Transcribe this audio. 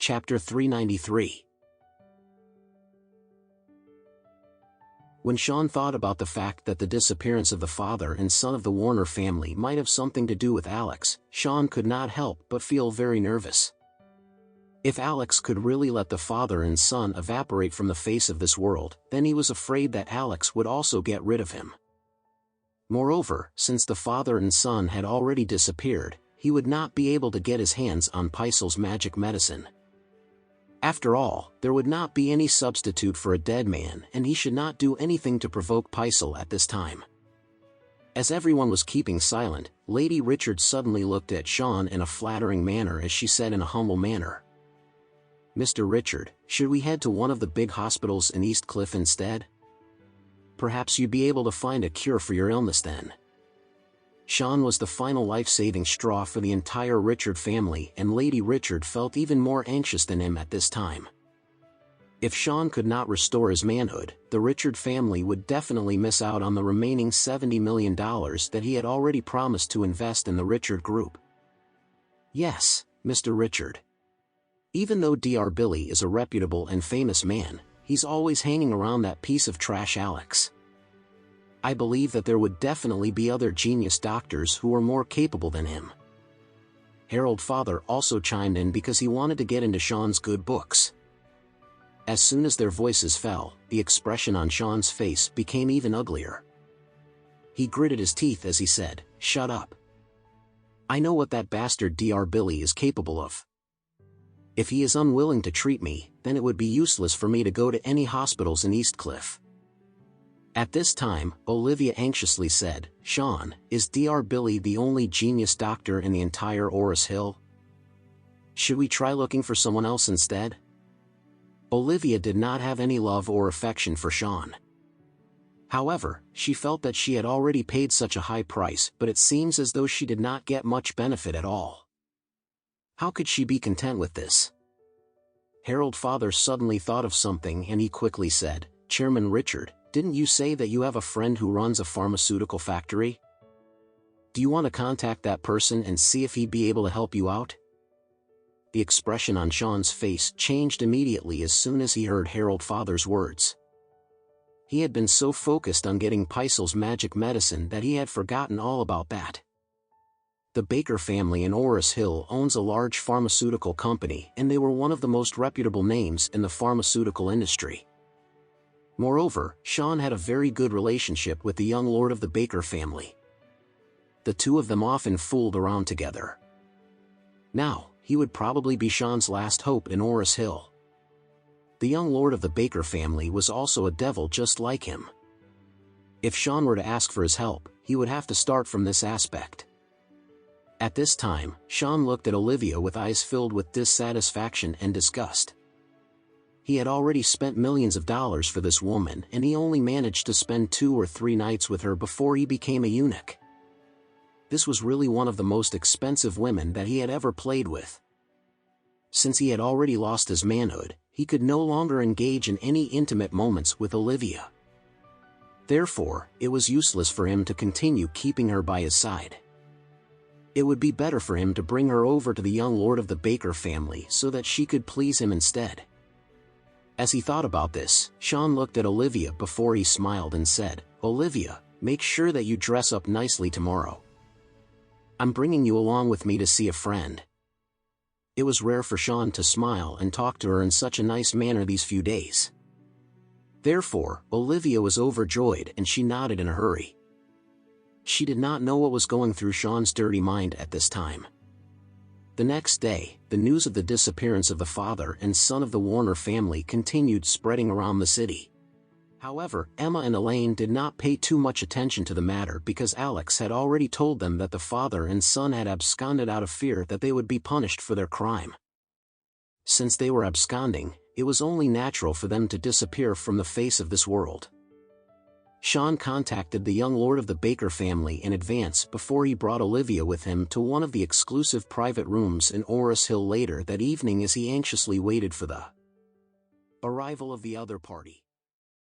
Chapter 393. When Sean thought about the fact that the disappearance of the father and son of the Warner family might have something to do with Alex, Sean could not help but feel very nervous. If Alex could really let the father and son evaporate from the face of this world, then he was afraid that Alex would also get rid of him. Moreover, since the father and son had already disappeared, he would not be able to get his hands on Paisal's magic medicine. After all, there would not be any substitute for a dead man, and he should not do anything to provoke Paisal at this time. As everyone was keeping silent, Lady Richard suddenly looked at Sean in a flattering manner as she said in a humble manner, "Mr. Richard, should we head to one of the big hospitals in East Cliff instead? Perhaps you'd be able to find a cure for your illness then." Sean was the final life-saving straw for the entire Richard family, and Lady Richard felt even more anxious than him at this time. If Sean could not restore his manhood, the Richard family would definitely miss out on the remaining $70 million that he had already promised to invest in the Richard Group. "Yes, Mr. Richard. Even though Dr. Billy is a reputable and famous man, he's always hanging around that piece of trash Alex. I believe that there would definitely be other genius doctors who are more capable than him." Harold Father also chimed in because he wanted to get into Sean's good books. As soon as their voices fell, the expression on Sean's face became even uglier. He gritted his teeth as he said, "Shut up. I know what that bastard Dr. Billy is capable of. If he is unwilling to treat me, then it would be useless for me to go to any hospitals in East Cliff." At this time, Olivia anxiously said, "Sean, is Dr. Billy the only genius doctor in the entire Oris Hill? Should we try looking for someone else instead?" Olivia did not have any love or affection for Sean. However, she felt that she had already paid such a high price, but it seems as though she did not get much benefit at all. How could she be content with this? Harold Father suddenly thought of something and he quickly said, "Chairman Richard, didn't you say that you have a friend who runs a pharmaceutical factory? Do you want to contact that person and see if he'd be able to help you out?" The expression on Sean's face changed immediately as soon as he heard Harold Father's words. He had been so focused on getting Paisal's magic medicine that he had forgotten all about that. The Baker family in Oris Hill owns a large pharmaceutical company, and they were one of the most reputable names in the pharmaceutical industry. Moreover, Sean had a very good relationship with the young lord of the Baker family. The two of them often fooled around together. Now, he would probably be Sean's last hope in Oris Hill. The young lord of the Baker family was also a devil just like him. If Sean were to ask for his help, he would have to start from this aspect. At this time, Sean looked at Olivia with eyes filled with dissatisfaction and disgust. He had already spent millions of dollars for this woman, and he only managed to spend 2 or 3 nights with her before he became a eunuch. This was really one of the most expensive women that he had ever played with. Since he had already lost his manhood, he could no longer engage in any intimate moments with Olivia. Therefore, it was useless for him to continue keeping her by his side. It would be better for him to bring her over to the young lord of the Baker family so that she could please him instead. As he thought about this, Sean looked at Olivia before he smiled and said, "Olivia, make sure that you dress up nicely tomorrow. I'm bringing you along with me to see a friend." It was rare for Sean to smile and talk to her in such a nice manner these few days. Therefore, Olivia was overjoyed and she nodded in a hurry. She did not know what was going through Sean's dirty mind at this time. The next day, the news of the disappearance of the father and son of the Warner family continued spreading around the city. However, Emma and Elaine did not pay too much attention to the matter because Alex had already told them that the father and son had absconded out of fear that they would be punished for their crime. Since they were absconding, it was only natural for them to disappear from the face of this world. Sean contacted the young lord of the Baker family in advance before he brought Olivia with him to one of the exclusive private rooms in Oris Hill later that evening as he anxiously waited for the arrival of the other party.